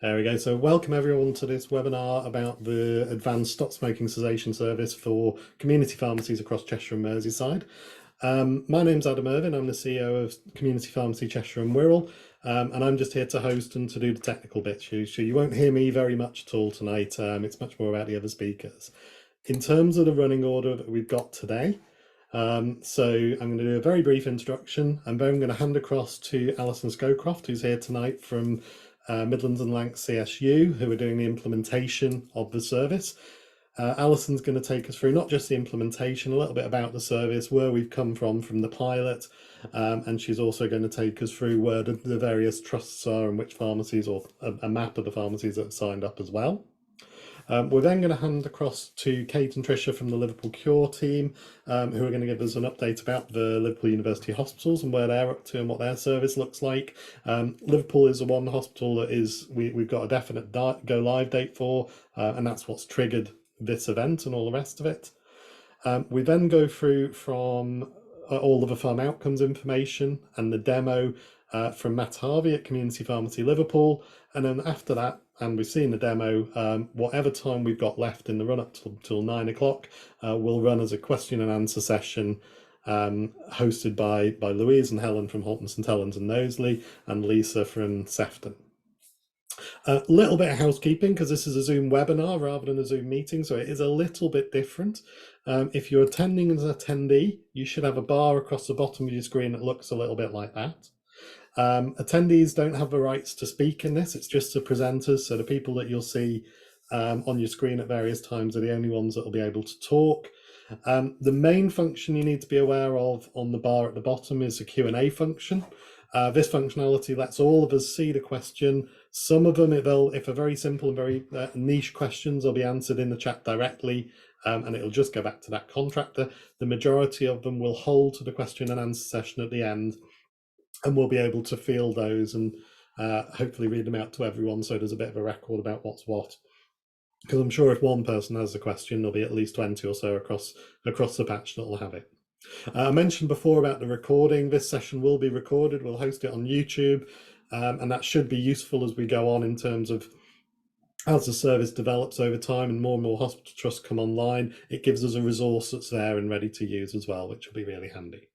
There we go. So welcome everyone to this webinar about the Advanced Stop Smoking Cessation Service for community pharmacies across Cheshire and Merseyside. My name's Adam Irvin. I'm the CEO of Community Pharmacy Cheshire and Wirral, and I'm just here to host and to do the technical bits. So you won't hear me very much at all tonight. It's much more about the other speakers. In terms of the running order that we've got today, so I'm going to do a very brief introduction, and then I'm going to hand across to Alison Scowcroft, who's here tonight from Midlands and Lancs CSU, who are doing the implementation of the service. Alison's going to take us through not just the implementation, a little bit about the service, where we've come from the pilot, and she's also going to take us through where the various trusts are and which pharmacies, or a map of the pharmacies that have signed up as well. We're then going to hand across to Kate and Tricia from the Liverpool CURE team, who are going to give us an update about the Liverpool University hospitals and where they're up to and what their service looks like. Liverpool is the one hospital that we've got a definite go live date for, and that's what's triggered this event and all the rest of it. We then go through from all of the PharmOutcomes information and the demo from Matt Harvey at Community Pharmacy Liverpool, and then after that, and we've seen the demo, whatever time we've got left in the run up till 9 o'clock, we'll run as a question and answer session hosted by Louise and Helen from Halton St Helens and Knowsley, and Lisa from Sefton. A little bit of housekeeping, because this is a Zoom webinar rather than a Zoom meeting, so it is a little bit different. If you're attending as an attendee, you should have a bar across the bottom of your screen that looks a little bit like that. Attendees don't have the rights to speak in this, it's just the presenters, so the people that you'll see on your screen at various times are the only ones that will be able to talk. The main function you need to be aware of on the bar at the bottom is the Q&A function. This functionality lets all of us see the question. Some of them, if they're very simple and very niche questions, they'll be answered in the chat directly, and it'll just go back to that contractor. The majority of them will hold to the question and answer session at the end, and we'll be able to field those and hopefully read them out to everyone, so there's a bit of a record about what's what. Because I'm sure if one person has a question, there'll be at least 20 or so across the patch that will have it. I mentioned before about the recording. This session will be recorded. We'll host it on YouTube, and that should be useful as we go on in terms of as the service develops over time and more hospital trusts come online. It gives us a resource that's there and ready to use as well, which will be really handy.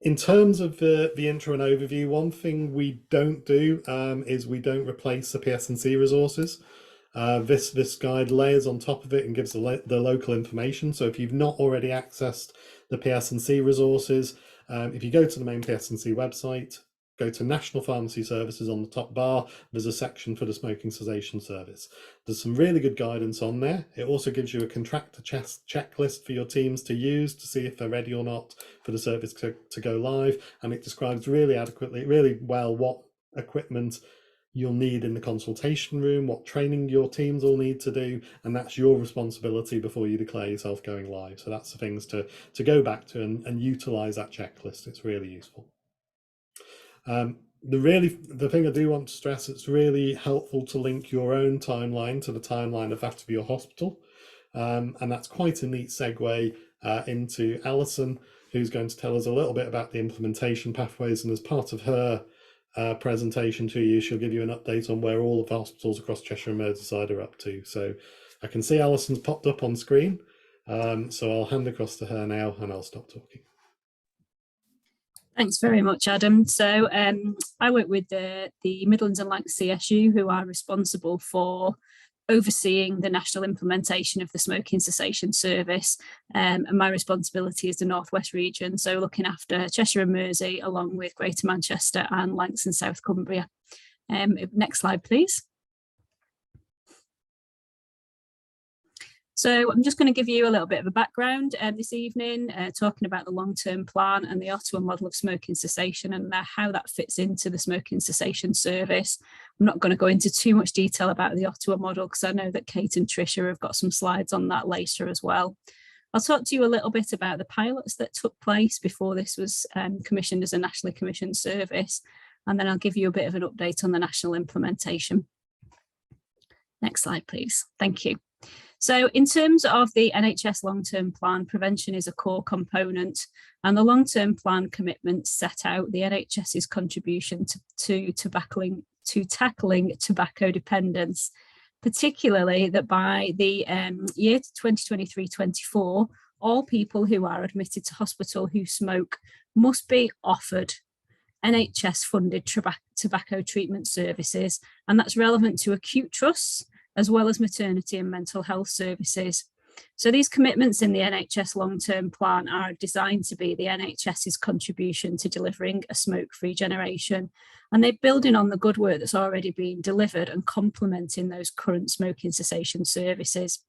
In terms of the intro and overview, one thing we don't do is we don't replace the PS&C resources. This guide layers on top of it and gives the local information. So if you've not already accessed the PS&C resources, if you go to the main PS&C website, go to National Pharmacy Services on the top bar, there's a section for the Smoking Cessation Service. There's some really good guidance on there. It also gives you a contractor checklist for your teams to use to see if they're ready or not for the service to go live. And it describes really adequately, really well, what equipment you'll need in the consultation room, what training your teams will need to do, and that's your responsibility before you declare yourself going live. So that's the things to go back to and utilize that checklist. It's really useful. The thing I do want to stress, it's really helpful to link your own timeline to the timeline of that of your hospital, and that's quite a neat segue into Alison, who's going to tell us a little bit about the implementation pathways, and as part of her presentation to you, she'll give you an update on where all of the hospitals across Cheshire and Merseyside are up to. So I can see Alison's popped up on screen, so I'll hand across to her now and I'll stop talking. Thanks very much, Adam. So I work with the Midlands and Lancs CSU, who are responsible for overseeing the national implementation of the Smoking Cessation Service, and my responsibility is the North West region, so looking after Cheshire and Mersey along with Greater Manchester and Lancs and South Cumbria. Next slide, please. So I'm just going to give you a little bit of a background this evening, talking about the long-term plan and the Ottawa model of smoking cessation and how that fits into the Smoking Cessation Service. I'm not going to go into too much detail about the Ottawa model because I know that Kate and Tricia have got some slides on that later as well. I'll talk to you a little bit about the pilots that took place before this was commissioned as a nationally commissioned service, and then I'll give you a bit of an update on the national implementation. Next slide, please. Thank you. So in terms of the NHS long-term plan, prevention is a core component, and the long-term plan commitments set out the NHS's contribution to to tackling tobacco dependence, particularly that by the year 2023-24, all people who are admitted to hospital who smoke must be offered NHS funded tobacco treatment services, and that's relevant to acute trusts as well as maternity and mental health services. So these commitments in the NHS long-term plan are designed to be the NHS's contribution to delivering a smoke-free generation, and they're building on the good work that's already been delivered and complementing those current smoking cessation services.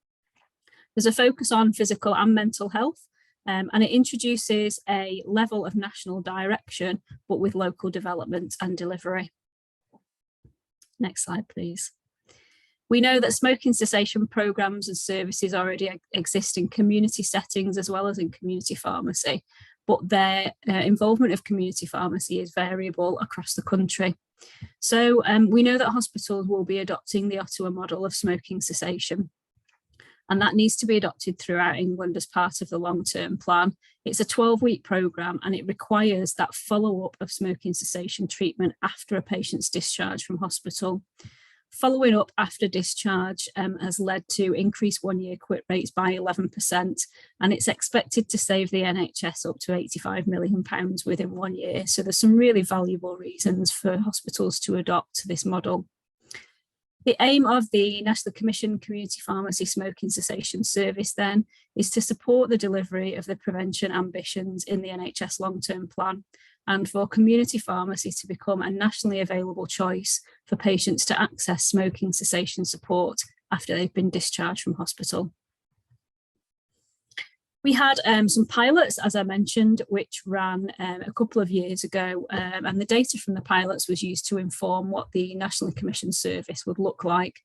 There's a focus on physical and mental health, and it introduces a level of national direction, but with local development and delivery. Next slide, please. We know that smoking cessation programs and services already exist in community settings as well as in community pharmacy, but their involvement of community pharmacy is variable across the country. So we know that hospitals will be adopting the Ottawa model of smoking cessation, and that needs to be adopted throughout England as part of the long-term plan. It's a 12-week programme, and it requires that follow-up of smoking cessation treatment after a patient's discharge from hospital. Following up after discharge has led to increased one-year quit rates by 11%, and it's expected to save the NHS up to £85 million within 1 year. So there's some really valuable reasons for hospitals to adopt this model. The aim of the National Commission Community Pharmacy Smoking Cessation Service then is to support the delivery of the prevention ambitions in the NHS long-term plan, and for community pharmacy to become a nationally available choice for patients to access smoking cessation support after they've been discharged from hospital. We had some pilots, as I mentioned, which ran a couple of years ago, and the data from the pilots was used to inform what the Nationally Commissioned Service would look like.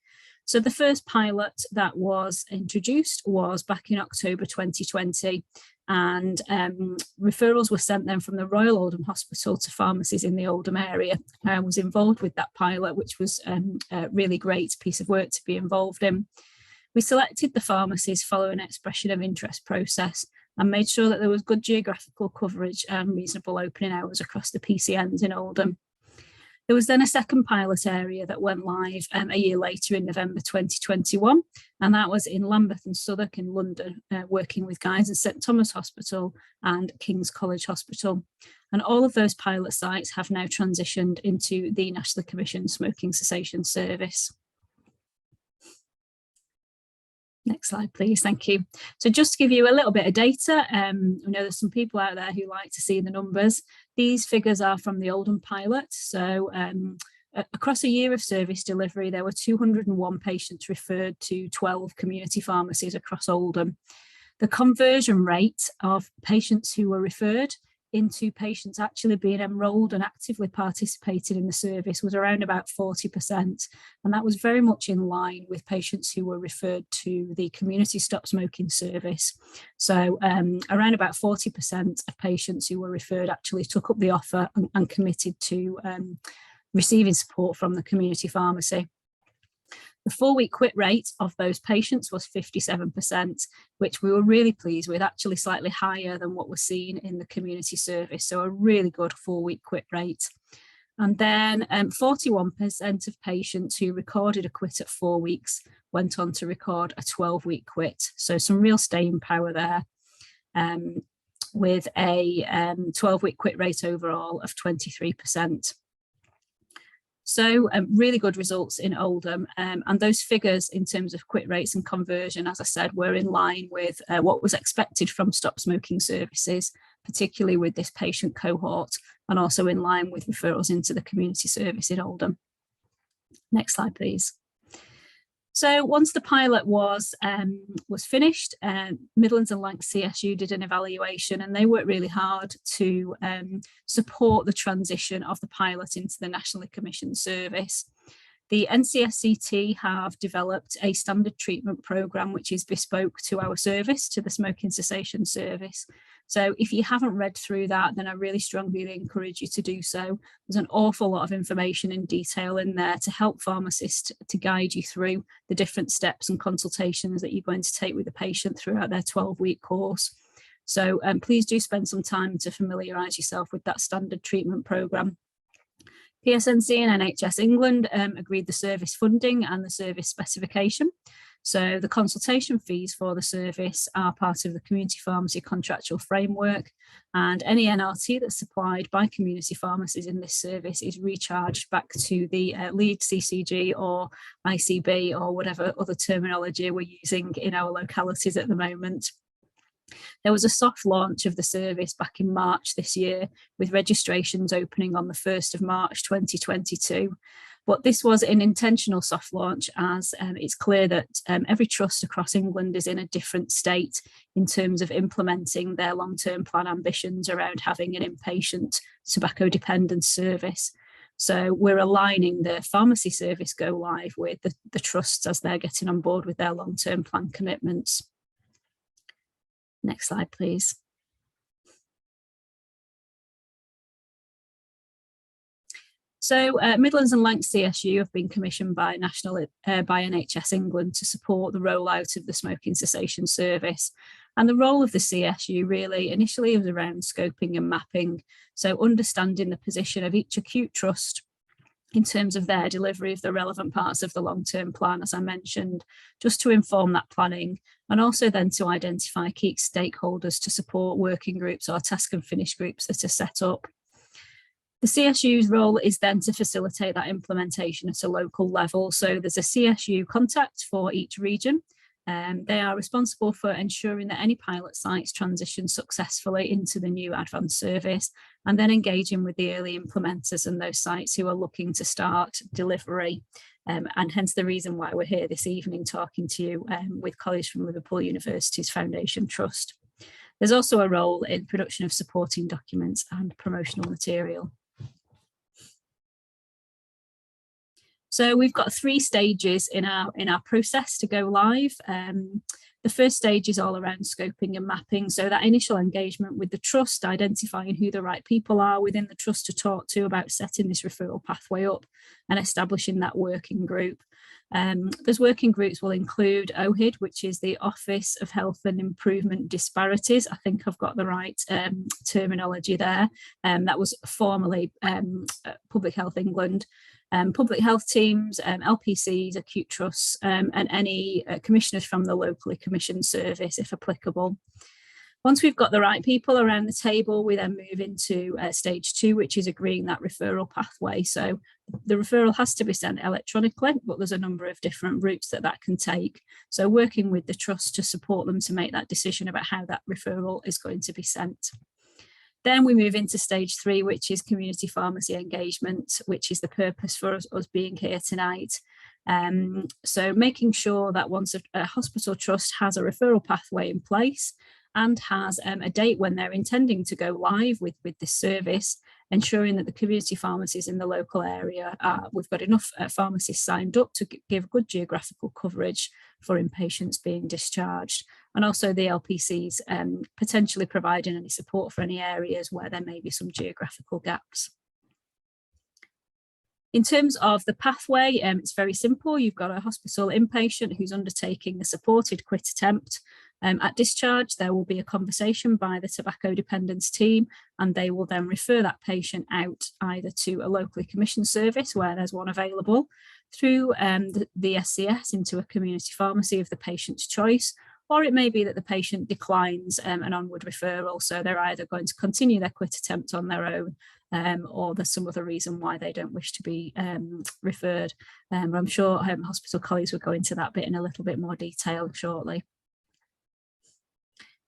So the first pilot that was introduced was back in October 2020, and referrals were sent then from the Royal Oldham Hospital to pharmacies in the Oldham area. I was involved with that pilot, which was a really great piece of work to be involved in. We selected the pharmacies following an expression of interest process and made sure that there was good geographical coverage and reasonable opening hours across the PCNs in Oldham. There was then a second pilot area that went live a year later in November 2021, and that was in Lambeth and Southwark in London, working with Guy's and St Thomas Hospital and King's College Hospital. And all of those pilot sites have now transitioned into the National Commission Smoking Cessation Service. Next slide, please. Thank you. So just to give you a little bit of data, I know there's some people out there who like to see the numbers. These figures are from the Oldham pilot. So across a year of service delivery, there were 201 patients referred to 12 community pharmacies across Oldham. The conversion rate of patients who were referred into patients actually being enrolled and actively participated in the service was around about 40%, and that was very much in line with patients who were referred to the community stop smoking service. So around about 40% of patients who were referred actually took up the offer and committed to receiving support from the community pharmacy. The 4-week quit rate of those patients was 57%, which we were really pleased with, actually slightly higher than what was seen in the community service. So a really good 4-week quit rate. And then 41% of patients who recorded a quit at 4 weeks went on to record a 12-week quit. So some real staying power there, with a 12-week quit rate overall of 23%. So really good results in Oldham, and those figures in terms of quit rates and conversion, as I said, were in line with what was expected from stop smoking services, particularly with this patient cohort, and also in line with referrals into the community service in Oldham. Next slide, please. So once the pilot was finished, Midlands and Lancs CSU did an evaluation, and they worked really hard to support the transition of the pilot into the nationally commissioned service. The NCSCT have developed a standard treatment programme which is bespoke to our service, to the Smoking Cessation Service. So if you haven't read through that, then I really strongly encourage you to do so. There's an awful lot of information and detail in there to help pharmacists to guide you through the different steps and consultations that you're going to take with the patient throughout their 12-week course. So please do spend some time to familiarise yourself with that standard treatment programme. PSNC and NHS England agreed the service funding and the service specification. So the consultation fees for the service are part of the community pharmacy contractual framework, and any NRT that's supplied by community pharmacies in this service is recharged back to the lead CCG or ICB or whatever other terminology we're using in our localities at the moment. There was a soft launch of the service back in March this year, with registrations opening on the 1st of March 2022. But this was an intentional soft launch, as it's clear that every trust across England is in a different state in terms of implementing their long-term plan ambitions around having an inpatient tobacco dependence service. So we're aligning the pharmacy service go live with the trusts as they're getting on board with their long-term plan commitments. Next slide, please. So Midlands and Lancs CSU have been commissioned by NHS England to support the rollout of the smoking cessation service. And the role of the CSU really initially was around scoping and mapping. So understanding the position of each acute trust in terms of their delivery of the relevant parts of the long-term plan, as I mentioned, just to inform that planning, and also then to identify key stakeholders to support working groups or task and finish groups that are set up. The CSU's role is then to facilitate that implementation at a local level. So there's a CSU contact for each region. They are responsible for ensuring that any pilot sites transition successfully into the new advanced service, and then engaging with the early implementers and those sites who are looking to start delivery. And hence the reason why we're here this evening talking to you with colleagues from Liverpool University's Foundation Trust. There's also a role in production of supporting documents and promotional material. So we've got 3 stages in our process to go live. The first stage is all around scoping and mapping. So that initial engagement with the trust, identifying who the right people are within the trust to talk to about setting this referral pathway up and establishing that working group. Those working groups will include OHID, which is the Office of Health and Improvement Disparities. I think I've got the right terminology there. That was formerly Public Health England. Public health teams, LPCs, acute trusts, and any commissioners from the locally commissioned service, if applicable. Once we've got the right people around the table, we then move into stage 2, which is agreeing that referral pathway. So the referral has to be sent electronically, but there's a number of different routes that can take. So working with the trust to support them to make that decision about how that referral is going to be sent. Then we move into stage 3, which is community pharmacy engagement, which is the purpose for us being here tonight. So making sure that once a hospital trust has a referral pathway in place and has a date when they're intending to go live with this service, ensuring that the community pharmacies in the local area, we've got enough pharmacists signed up to give good geographical coverage for inpatients being discharged, and also the LPCs potentially providing any support for any areas where there may be some geographical gaps. In terms of the pathway, it's very simple. You've got a hospital inpatient who's undertaking a supported quit attempt. At discharge, there will be a conversation by the tobacco dependence team, and they will then refer that patient out either to a locally commissioned service where there's one available, through the SCS into a community pharmacy of the patient's choice, or it may be that the patient declines an onward referral. So they're either going to continue their quit attempt on their own, or there's some other reason why they don't wish to be referred. I'm sure hospital colleagues will go into that bit in a little bit more detail shortly.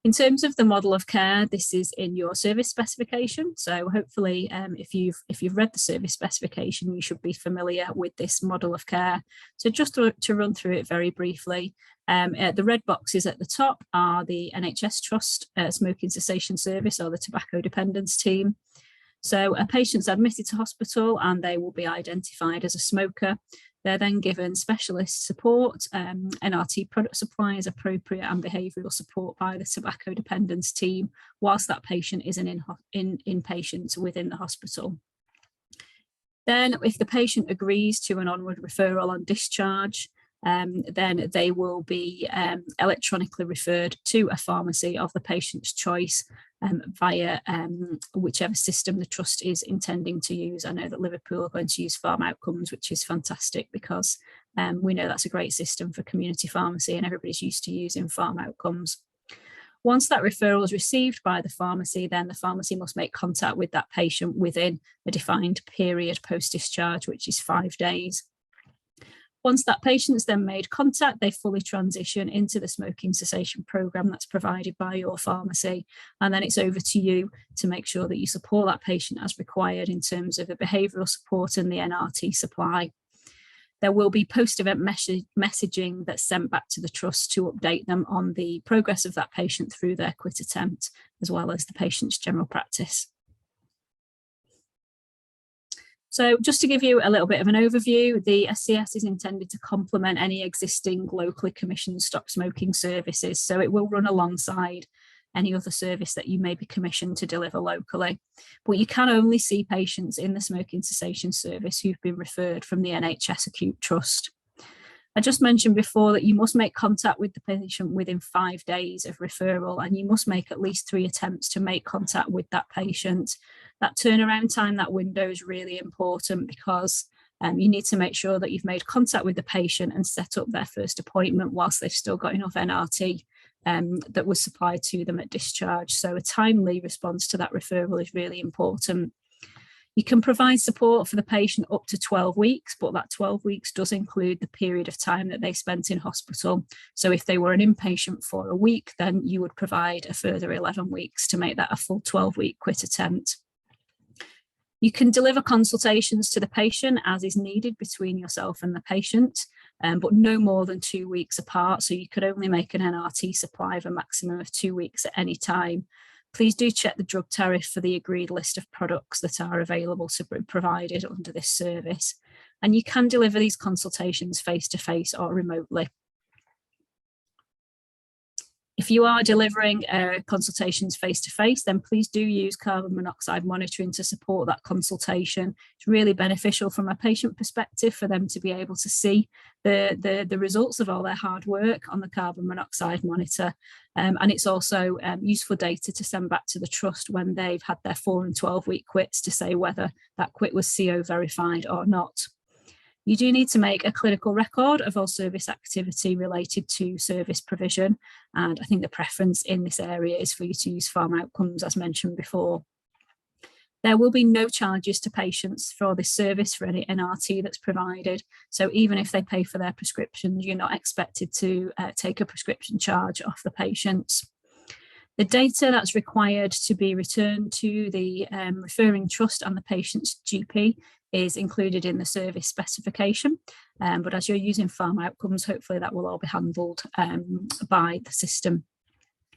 In terms of the model of care, this is in your service specification. So hopefully, if you've read the service specification, you should be familiar with this model of care. So just to run through it very briefly, the red boxes at the top are the NHS Trust Smoking Cessation Service, or the tobacco dependence team. So a patient's admitted to hospital and they will be identified as a smoker. They're then given specialist support, NRT product supply as appropriate, and behavioural support by the tobacco dependence team whilst that patient is an inpatient within the hospital. Then if the patient agrees to an onward referral on discharge, then they will be electronically referred to a pharmacy of the patient's choice, via whichever system the trust is intending to use. I know that Liverpool are going to use PharmOutcomes, which is fantastic because we know that's a great system for community pharmacy and everybody's used to using PharmOutcomes. Once that referral is received by the pharmacy, then the pharmacy must make contact with that patient within a defined period post-discharge, which is 5 days. Once that patient's then made contact, they fully transition into the smoking cessation programme that's provided by your pharmacy. And then it's over to you to make sure that you support that patient as required in terms of the behavioural support and the NRT supply. There will be post-event messaging that's sent back to the trust to update them on the progress of that patient through their quit attempt, as well as the patient's general practice. So just to give you a little bit of an overview, the SCS is intended to complement any existing locally commissioned stop smoking services. So it will run alongside any other service that you may be commissioned to deliver locally. But you can only see patients in the smoking cessation service who've been referred from the NHS Acute Trust. I just mentioned before that you must make contact with the patient within 5 days of referral, and you must make at least 3 attempts to make contact with that patient. That turnaround time, that window is really important because you need to make sure that you've made contact with the patient and set up their first appointment whilst they've still got enough NRT that was supplied to them at discharge. So a timely response to that referral is really important. You can provide support for the patient up to 12 weeks, but that 12 weeks does include the period of time that they spent in hospital. So if they were an inpatient for a week, then you would provide a further 11 weeks to make that a full 12-week quit attempt. You can deliver consultations to the patient as is needed between yourself and the patient, but no more than 2 weeks apart. So you could only make an NRT supply of a maximum of 2 weeks at any time. Please do check the drug tariff for the agreed list of products that are available to be provided under this service. And you can deliver these consultations face-to-face or remotely. If you are delivering consultations face-to-face, then please do use carbon monoxide monitoring to support that consultation. It's really beneficial from a patient perspective for them to be able to see the results of all their hard work on the carbon monoxide monitor. And it's also useful data to send back to the trust when they've had their 4 and 12-week quits to say whether that quit was CO verified or not. You do need to make a clinical record of all service activity related to service provision, and I think the preference in this area is for you to use PharmOutcomes as mentioned before. There will be no charges to patients for this service for any NRT that's provided, so even if they pay for their prescriptions, you're not expected to take a prescription charge off the patients. The data that's required to be returned to the referring trust and the patient's GP is included in the service specification, but as you're using PharmOutcomes, hopefully that will all be handled by the system.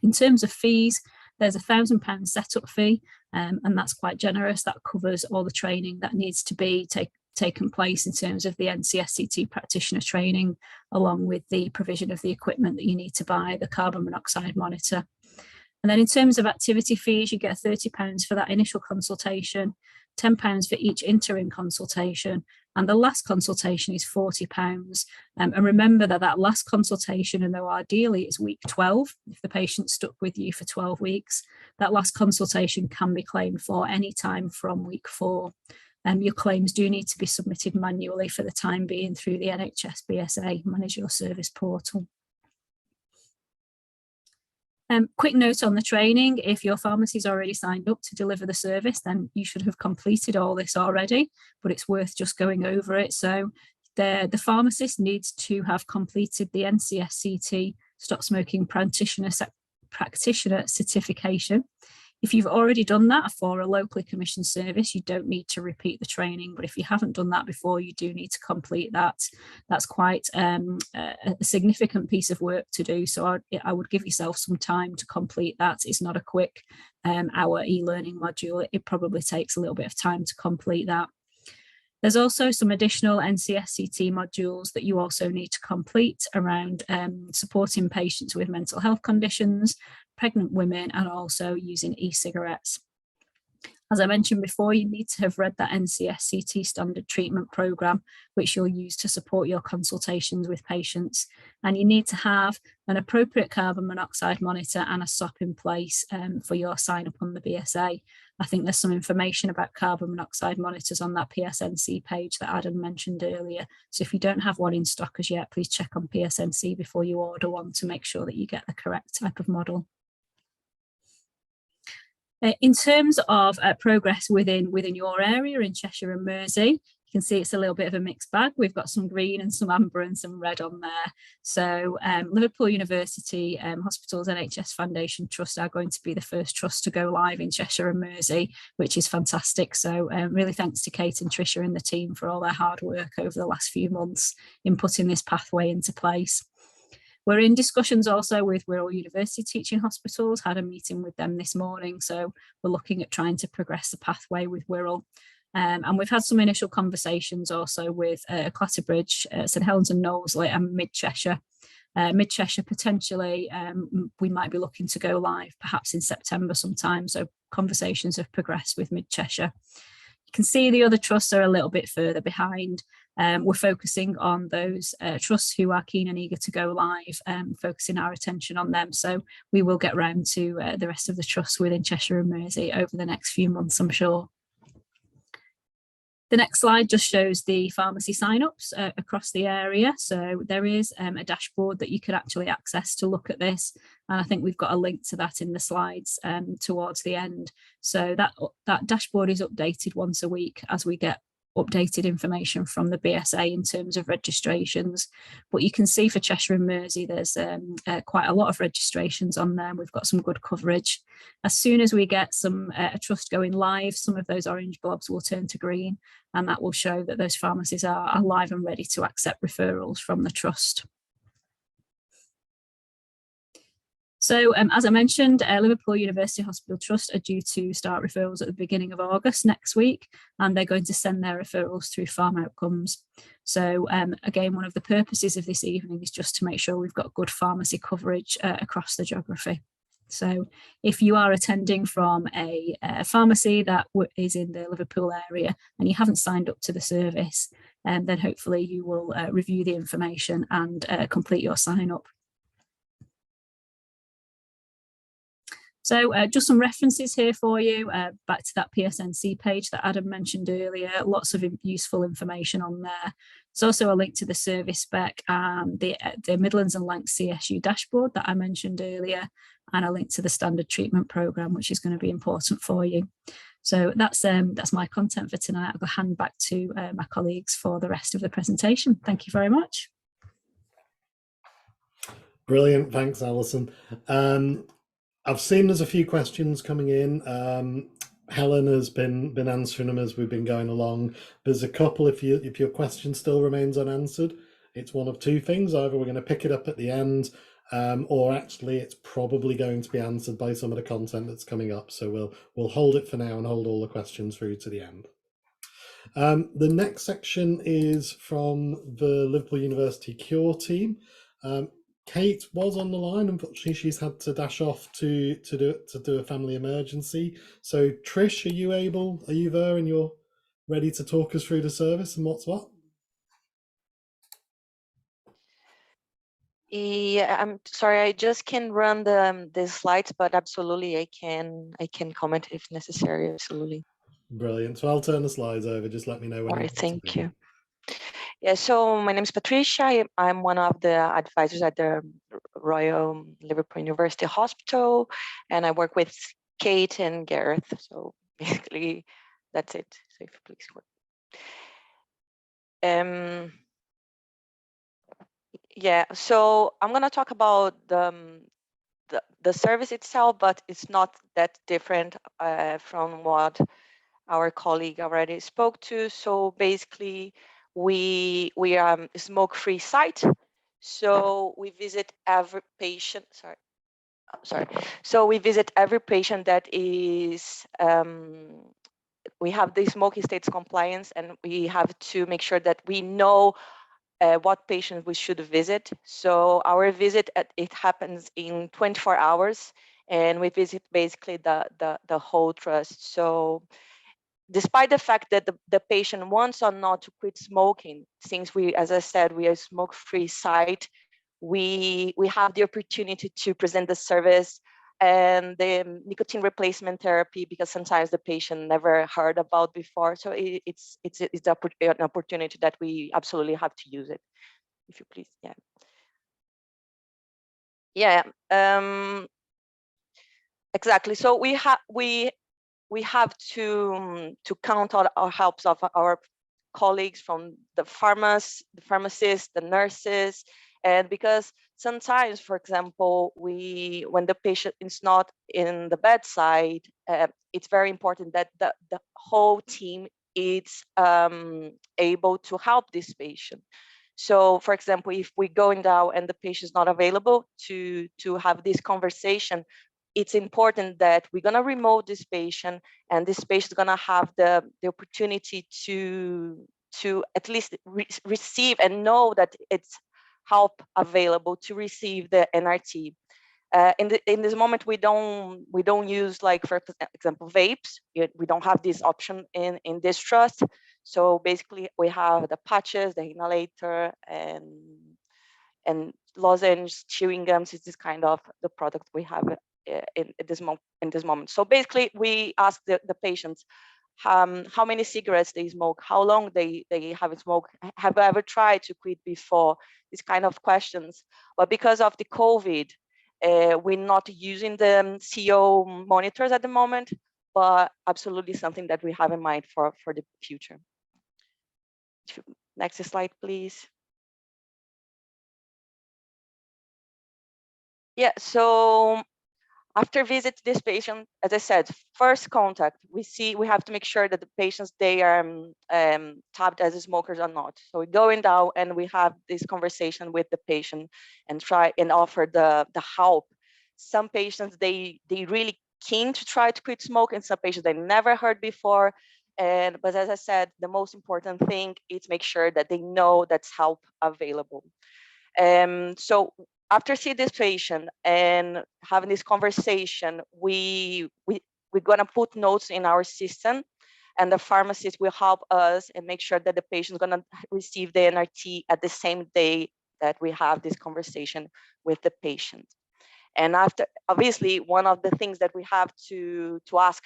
In terms of fees, there's £1,000 setup fee, and that's quite generous. That covers all the training that needs to be taken place in terms of the NCSCT practitioner training, along with the provision of the equipment that you need to buy, the carbon monoxide monitor. And then in terms of activity fees, you get £30 for that initial consultation, £10 for each interim consultation, and the last consultation is £40. And remember that last consultation, and though ideally it's week 12, if the patient stuck with you for 12 weeks, that last consultation can be claimed for any time from week 4. Your claims do need to be submitted manually for the time being through the NHS BSA Manage Your Service portal. Quick note on the training: if your pharmacy's already signed up to deliver the service, then you should have completed all this already, but it's worth just going over it. So the pharmacist needs to have completed the NCSCT Stop Smoking Practitioner certification. If you've already done that for a locally commissioned service, you don't need to repeat the training. But if you haven't done that before, you do need to complete that. That's quite a significant piece of work to do. So I would give yourself some time to complete that. It's not a quick hour e-learning module. It probably takes a little bit of time to complete that. There's also some additional NCSCT modules that you also need to complete around supporting patients with mental health conditions, pregnant women, and also using e-cigarettes. As I mentioned before, you need to have read that NCSCT standard treatment programme, which you'll use to support your consultations with patients. And you need to have an appropriate carbon monoxide monitor and a SOP in place for your sign up on the BSA. I think there's some information about carbon monoxide monitors on that PSNC page that Adam mentioned earlier. So if you don't have one in stock as yet, please check on PSNC before you order one to make sure that you get the correct type of model. In terms of progress within your area in Cheshire and Mersey, you can see it's a little bit of a mixed bag. We've got some green and some amber and some red on there. So Liverpool University Hospitals NHS Foundation Trust are going to be the first trust to go live in Cheshire and Mersey, which is fantastic. So really thanks to Kate and Tricia and the team for all their hard work over the last few months in putting this pathway into place. We're in discussions also with Wirral University Teaching Hospitals, had a meeting with them this morning. So we're looking at trying to progress the pathway with Wirral. And we've had some initial conversations also with Clatterbridge, St Helens and Knowsley and Mid-Cheshire. Mid-Cheshire potentially, we might be looking to go live perhaps in September sometime. So conversations have progressed with Mid-Cheshire. You can see the other trusts are a little bit further behind. We're focusing on those trusts who are keen and eager to go live, focusing our attention on them. So we will get round to the rest of the trusts within Cheshire and Mersey over the next few months, I'm sure. The next slide just shows the pharmacy sign-ups across the area. So there is a dashboard that you could actually access to look at this. And I think we've got a link to that in the slides towards the end. So that dashboard is updated once a week as we get updated information from the BSA in terms of registrations. But you can see for Cheshire and Mersey, there's quite a lot of registrations on there. We've got some good coverage. As soon as we get some a trust going live, some of those orange blobs will turn to green, and that will show that those pharmacies are live and ready to accept referrals from the trust. So as I mentioned, Liverpool University Hospital Trust are due to start referrals at the beginning of August next week, and they're going to send their referrals through PharmOutcomes. So again, one of the purposes of this evening is just to make sure we've got good pharmacy coverage across the geography. So if you are attending from a pharmacy that is in the Liverpool area and you haven't signed up to the service, then hopefully you will review the information and complete your sign up. So just some references here for you, back to that PSNC page that Adam mentioned earlier, lots of useful information on there. There's also a link to the service spec and the Midlands and Lancs CSU dashboard that I mentioned earlier, and a link to the standard treatment programme, which is going to be important for you. So that's my content for tonight. I'll hand back to my colleagues for the rest of the presentation. Thank you very much. Brilliant, thanks, Alison. I've seen there's a few questions coming in. Helen has been answering them as we've been going along. There's a couple, if your question still remains unanswered, it's one of two things. Either we're going to pick it up at the end, or actually it's probably going to be answered by some of the content that's coming up. So we'll hold it for now and hold all the questions through to the end. The next section is from the Liverpool University CURE team. Kate was on the line. Unfortunately, she's had to dash off to do a family emergency. So Trish, are you there and you're ready to talk us through the service and what's what? Yeah, I'm sorry, I just can run the slides, but absolutely I can comment if necessary. Absolutely. Brilliant. So I'll turn the slides over. Just let me know when. All right, thank you. Yeah, so my name is Patricia. I'm one of the advisors at the Royal Liverpool University Hospital, and I work with Kate and Gareth. So basically, that's it. So if you please go. Yeah, so I'm gonna talk about the service itself, but it's not that different from what our colleague already spoke to. So basically, we are a smoke-free site. So we visit every patient. So we visit every patient that is. We have the smoking status compliance, and we have to make sure that we know what patient we should visit. So our visit it happens in 24 hours, and we visit basically the whole trust. So despite the fact that the patient wants or not to quit smoking, since we, as I said, we are a smoke-free site, we have the opportunity to present the service and the nicotine replacement therapy, because sometimes the patient never heard about before. So it's an opportunity that we absolutely have to use it. If you please, yeah. Exactly. So we have to count on our helps of our colleagues from the pharmacists, the nurses, and because sometimes, for example, when the patient is not in the bedside, it's very important that the whole team is able to help this patient. So, for example, if we go in now and the patient is not available to have this conversation, it's important that we're going to remote this patient, and this patient is going to have the opportunity to at least receive and know that it's help available to receive the NRT. In this moment, we don't use, like, for example, vapes. We don't have this option in this trust. So basically, we have the patches, the inhalator, and lozenge, chewing gums. Is this kind of the product we have in this moment. So basically, we ask the patients how many cigarettes they smoke, how long they haven't smoked, have ever tried to quit before, these kind of questions. But because of the COVID, we're not using the CO monitors at the moment, but absolutely something that we have in mind for the future. Next slide, please. Yeah, so after visit this patient, as I said, first contact, we have to make sure that the patients, they are tabbed as smokers or not. So we go in now and we have this conversation with the patient and try and offer the help. Some patients, they really keen to try to quit smoke, and some patients they never heard before. But as I said, the most important thing is make sure that they know that's help available. So after seeing this patient and having this conversation, we're gonna put notes in our system, and the pharmacist will help us and make sure that the patient is gonna receive the NRT at the same day that we have this conversation with the patient. And after, obviously, one of the things that we have to ask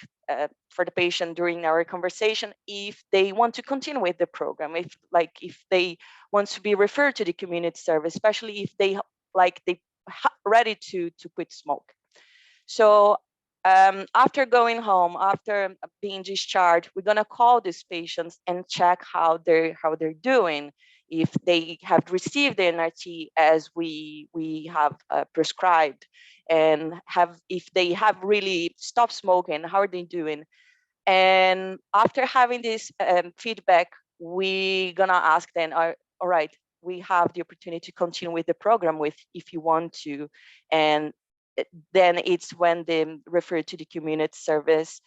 for the patient during our conversation, if they want to continue with the program, if they want to be referred to the community service, especially if they ready to quit smoke. So after going home, after being discharged, we're gonna call these patients and check how they're doing, if they have received the NRT as we have prescribed, and if they have really stopped smoking, how are they doing? And after having this feedback, we're gonna ask then, all right, we have the opportunity to continue with the program if you want to, and then it's when the refer to the community service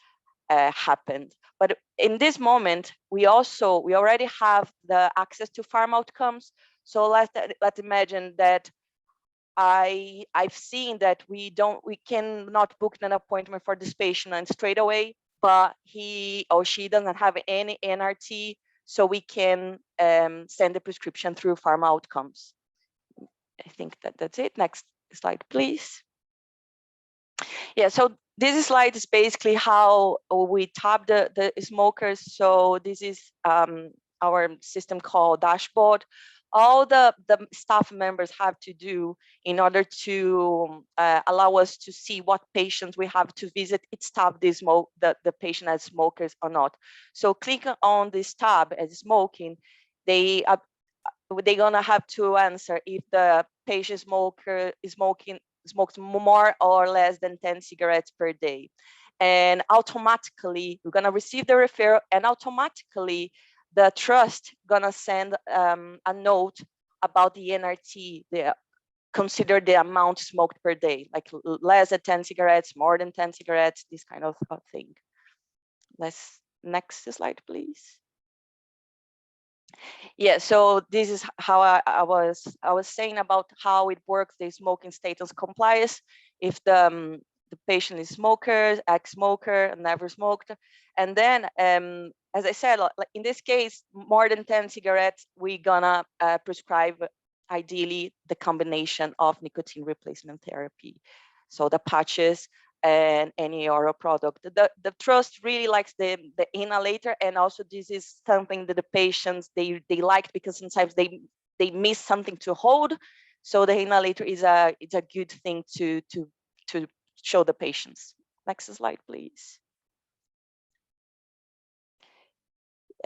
happened. But in this moment, we already have the access to PharmOutcomes. So let's imagine that I've seen that we cannot book an appointment for this patient and straight away, but he or she doesn't have any NRT, so we can send the prescription through PharmOutcomes. I think that's it. Next slide, please. Yeah, so this slide is basically how we tab the smokers. So this is our system called dashboard. All the staff members have to do in order to allow us to see what patients we have to visit, it's tab the patient as smokers or not. So click on this tab as smoking, they're gonna have to answer if the patient smoker is smokes more or less than 10 cigarettes per day. And automatically, we're gonna receive the referral, and automatically the trust gonna send a note about the NRT, consider the amount smoked per day, like less than 10 cigarettes, more than 10 cigarettes, this kind of thing. Next slide, please. Yeah, so this is how I was saying about how it works, the smoking status compliance. If the the patient is smoker, ex-smoker, never smoked. And then, as I said, in this case, more than 10 cigarettes, we're gonna prescribe ideally the combination of nicotine replacement therapy. So the patches and any oral product. The trust really likes the inhalator, and also this is something that the patients they like, because sometimes they miss something to hold. So the inhalator is a good thing to show the patients. Next slide, please.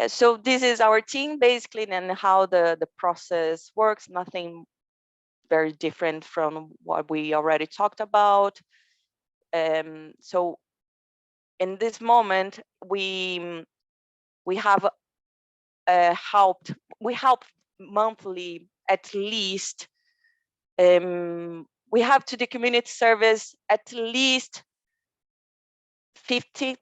So this is our team basically, and how the process works. Nothing very different from what we already talked about. So in this moment, we have we help monthly at least. We have to the community service at least 50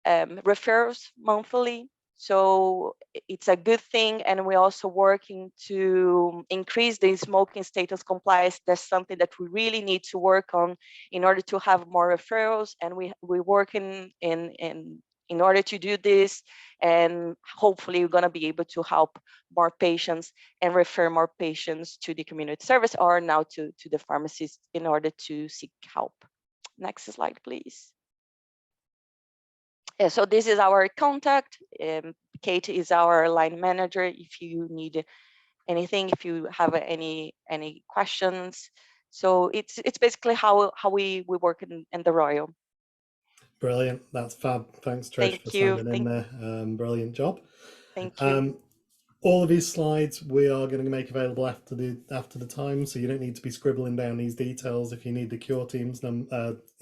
referrals monthly. So it's a good thing, and we're also working to increase the smoking status compliance. That's something that we really need to work on in order to have more referrals, and we're working in order to do this, and hopefully we're going to be able to help more patients and refer more patients to the community service, or now to the pharmacist, in order to seek help. Next slide, please. Yeah, so this is our contact. Kate is our line manager. If you need anything, if you have any questions. So it's basically how we work in the Royal. Brilliant. That's fab. Thanks, Trish, for sending in there. Brilliant job. Thank you. All of these slides we are going to make available after the time, so you don't need to be scribbling down these details. If you need the CURE team's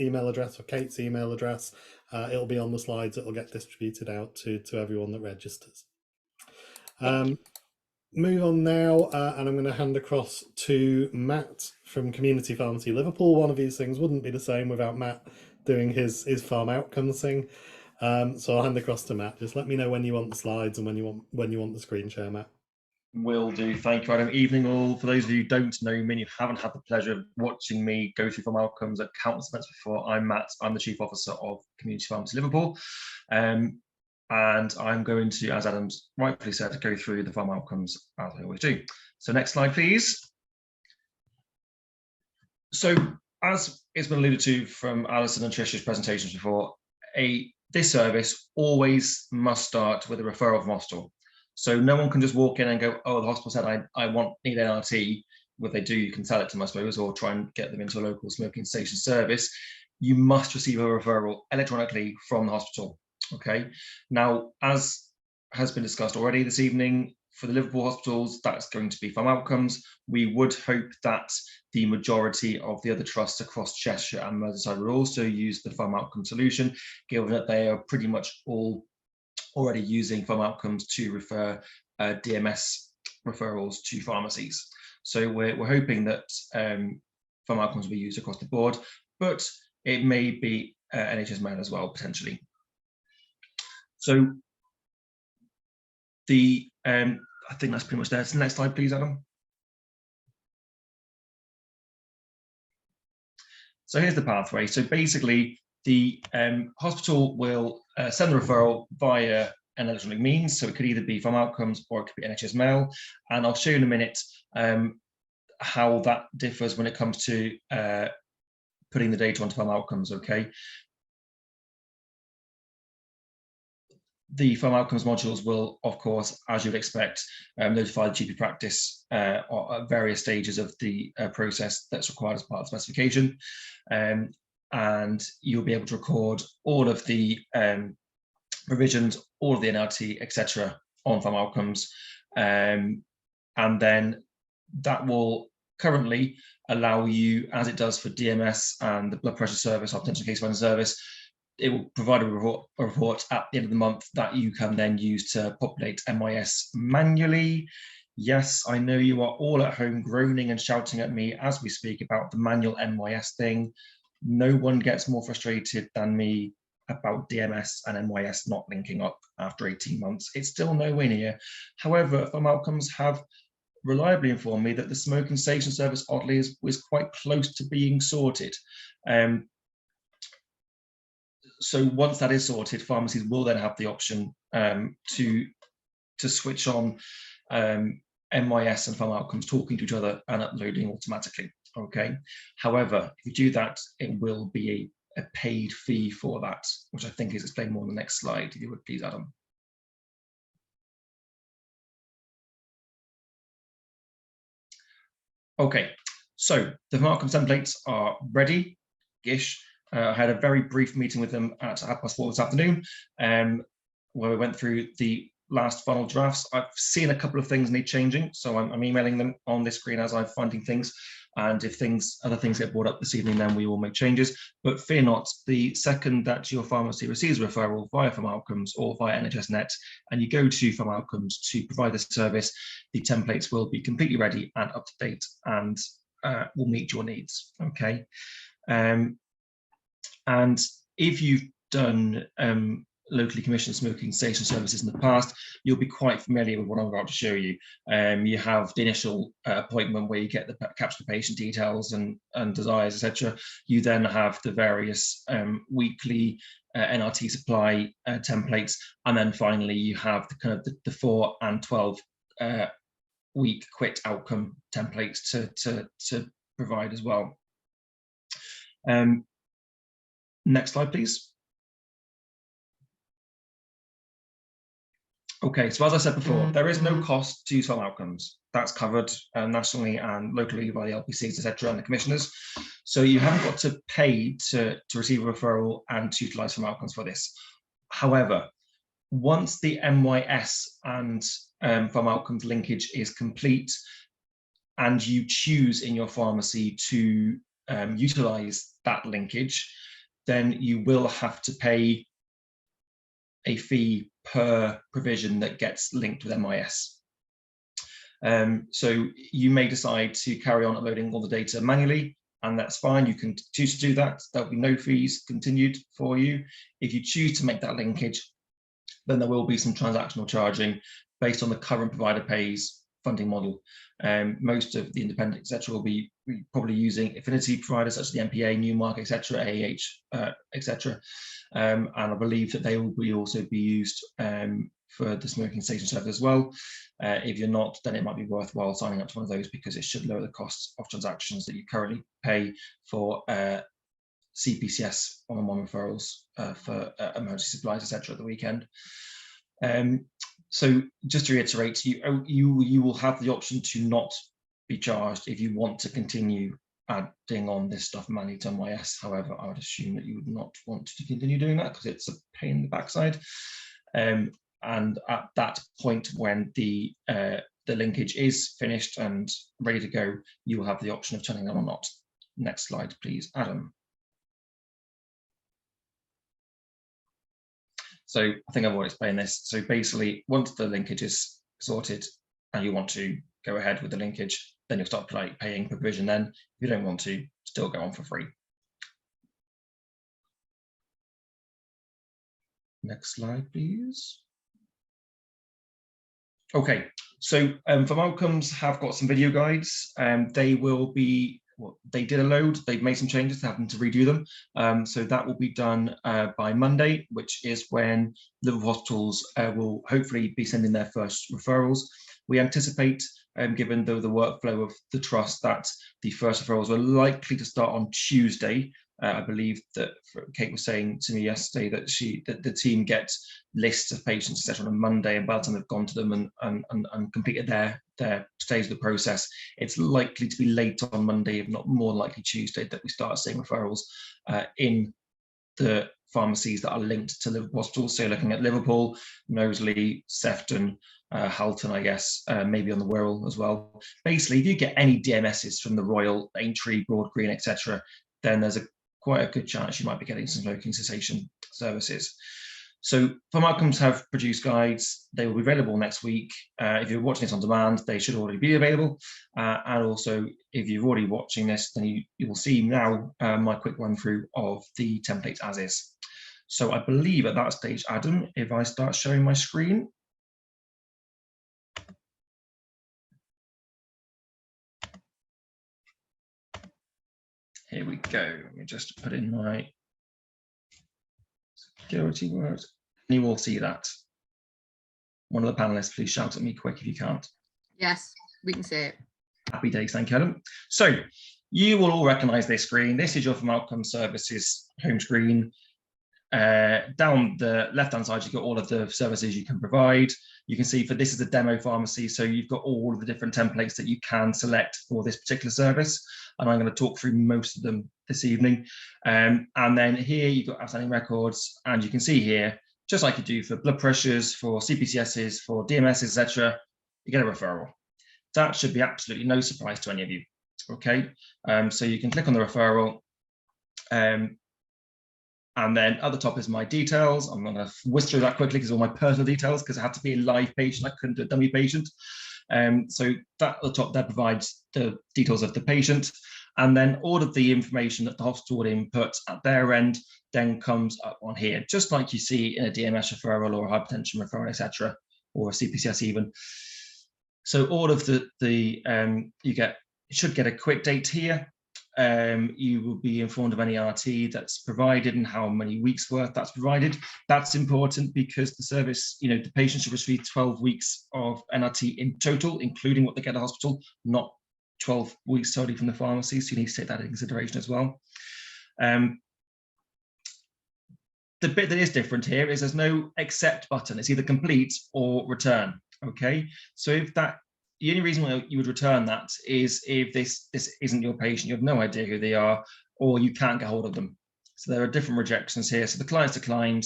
email address or Kate's email address, it'll be on the slides. It'll get distributed out to everyone that registers. Move on now, and I'm going to hand across to Matt from Community Pharmacy Liverpool. One of these things wouldn't be the same without Matt doing his PharmOutcomes thing. So I'll hand across to Matt. Just let me know when you want the slides and when you want the screen share, Matt. Will do. Thank you, Adam. Evening all. For those of you who don't know me and you haven't had the pleasure of watching me go through PharmOutcomes at countless events before, I'm Matt. I'm the Chief Officer of Community Pharmacy Liverpool. And I'm going to, as Adam's rightfully said, go through the PharmOutcomes as I always do. So next slide, please. So as it's been alluded to from Alison and Trish's presentations before, this service always must start with a referral from hospital. So no one can just walk in and go, oh, the hospital said I need NRT. What they do, you can sell it to them, I suppose, or try and get them into a local smoking cessation service. You must receive a referral electronically from the hospital. Okay. Now, as has been discussed already this evening, for the Liverpool hospitals, that's going to be PharmOutcomes. We would hope that the majority of the other trusts across Cheshire and Merseyside will also use the PharmOutcome solution, given that they are pretty much all already using PharmOutcomes to refer DMS referrals to pharmacies. So we're hoping that PharmOutcomes will be used across the board, but it may be NHS mail as well, potentially. So I think that's pretty much there. So next slide, please, Adam. So here's the pathway. So basically, the hospital will send the referral via an electronic means. So it could either be PharmOutcomes or it could be NHS mail. And I'll show you in a minute how that differs when it comes to putting the data onto PharmOutcomes. Okay. The PharmOutcomes modules will, of course, as you'd expect, notify the GP practice at various stages of the process that's required as part of the specification. And you'll be able to record all of the revisions, all of the NRT, etc., on PharmOutcomes. And then that will currently allow you, as it does for DMS and the blood pressure service or potential case management service, it will provide a report at the end of the month that you can then use to populate MIS manually. Yes, I know you are all at home groaning and shouting at me as we speak about the manual MIS thing. No one gets more frustrated than me about DMS and MIS not linking up after 18 months. It's still nowhere near. However, PharmOutcomes have reliably informed me that the smoking cessation service, oddly, was quite close to being sorted. So once that is sorted, pharmacies will then have the option to switch on NYS and PharmOutcomes talking to each other and uploading automatically. Okay. However, if you do that, it will be a paid fee for that, which I think is explained more on the next slide. If you would please, Adam. Okay, so the PharmOutcomes templates are ready-ish. I had a very brief meeting with them at 4:30 this afternoon, where we went through the last final drafts. I've seen a couple of things need changing, so I'm emailing them on this screen as I'm finding things. And if other things get brought up this evening, then we will make changes. But fear not, the second that your pharmacy receives a referral via PharmOutcomes or via NHS Net, and you go to PharmOutcomes to provide the service, the templates will be completely ready and up to date and will meet your needs. Okay. And if you've done locally commissioned smoking cessation services in the past, you'll be quite familiar with what I'm about to show you. You have the initial appointment where you get the capture the patient details and desires, etc. You then have the various weekly NRT supply templates, and then finally you have the kind of the 4 and 12 week quit outcome templates to provide as well. Next slide, please. Okay, so as I said before, there is no cost to use PharmOutcomes. That's covered nationally and locally by the LPCs, etc., and the commissioners. So you haven't got to pay to receive a referral and to utilise PharmOutcomes for this. However, once the NYS and PharmOutcomes linkage is complete, and you choose in your pharmacy to utilise that linkage, then you will have to pay a fee per provision that gets linked with NYS. So you may decide to carry on uploading all the data manually, and that's fine. You can choose to do that. There'll be no fees continued for you. If you choose to make that linkage, then there will be some transactional charging based on the current provider pays funding model. Most of the independent, etc., will be probably using affinity providers such as the MPA, Newmark, etc., AEH, etc. And I believe that they will also be used for the smoking cessation service as well. If you're not, then it might be worthwhile signing up to one of those, because it should lower the costs of transactions that you currently pay for CPCS one-on-one referrals for emergency supplies, etc. at the weekend. So just to reiterate, you will have the option to not be charged if you want to continue adding on this stuff manually to NYS. However, I would assume that you would not want to continue doing that because it's a pain in the backside. And at that point, when the linkage is finished and ready to go, you will have the option of turning them or not. Next slide, please, Adam. So I think I've already explained this. So basically, once the linkage is sorted and you want to go ahead with the linkage, then you'll start paying per provision. Then if you don't want to, still go on for free. Next slide, please. Okay, so PharmOutcomes have got some video guides. They will be, well, they did a load, they've made some changes, they happen to redo them. So that will be done by Monday, which is when Liverpool hospitals will hopefully be sending their first referrals. We anticipate, given the workflow of the trust, that the first referrals are likely to start on Tuesday. I believe that Kate was saying to me yesterday that the team gets lists of patients, etc., on a Monday, and by the time they've gone to them and completed their stage of the process, it's likely to be late on Monday, if not more likely Tuesday, that we start seeing referrals in the pharmacies that are linked to Liverpool hospitals. So looking at Liverpool, Knowsley, Sefton, Halton, I guess, maybe on the Wirral as well. Basically, if you get any DMSs from the Royal, Aintree, Broad Green, etc., then there's quite a good chance you might be getting some smoking cessation services. So PharmOutcomes have produced guides. They will be available next week. If you're watching this on demand, they should already be available. And also, if you're already watching this, then you will see now my quick run through of the templates as is. So I believe at that stage, Adam, if I start showing my screen. Here we go. Let me just put in my security word. And you will see that. One of the panelists, please shout at me quick if you can't. Yes, we can see it. Happy days, thank you, Adam. So you will all recognize this screen. This is your PharmOutcomes Services home screen. Down the left-hand side, you've got all of the services you can provide. You can see for this is a demo pharmacy, so you've got all of the different templates that you can select for this particular service. And I'm going to talk through most of them this evening. And then here you've got outstanding records, and you can see here, just like you do for blood pressures, for CPCSs, for DMS, etc., you get a referral. That should be absolutely no surprise to any of you. Okay, so you can click on the referral, and then at the top is my details. I'm going to whisk through that quickly because all my personal details, because it had to be a live patient. I couldn't do a dummy patient. So that at the top there provides the details of the patient, and then all of the information that the hospital would input at their end then comes up on here, just like you see in a DMS referral or a hypertension referral, etc., or a CPCS even. So all of you should get a quick date here. You will be informed of any RT that's provided and how many weeks worth that's provided. That's important because the service, the patient should receive 12 weeks of NRT in total, including what they get at the hospital, not 12 weeks solely from the pharmacy. So you need to take that into consideration as well. The bit that is different here is there's no accept button. It's either complete or return. Okay, so if the only reason why you would return that is if this isn't your patient, you have no idea who they are, or you can't get hold of them. So there are different rejections here. So the client's declined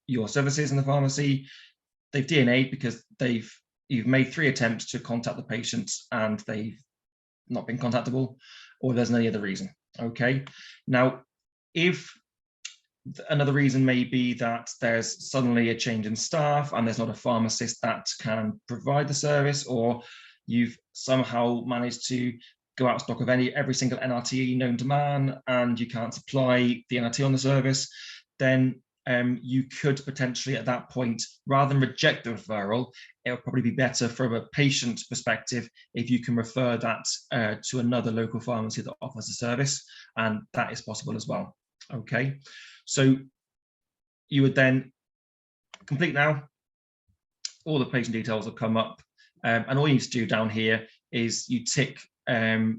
your services in the pharmacy. They've DNA'd because you've made 3 attempts to contact the patient and they've not been contactable, or there's any other reason. Okay, now if another reason may be that there's suddenly a change in staff and there's not a pharmacist that can provide the service, or you've somehow managed to go out of stock of every single NRT known to man and you can't supply the NRT on the service, then you could potentially at that point, rather than reject the referral, it would probably be better from a patient perspective if you can refer that to another local pharmacy that offers the service, and that is possible as well. Okay, so you would then complete now. All the patient details will come up, and all you need to do down here is you tick to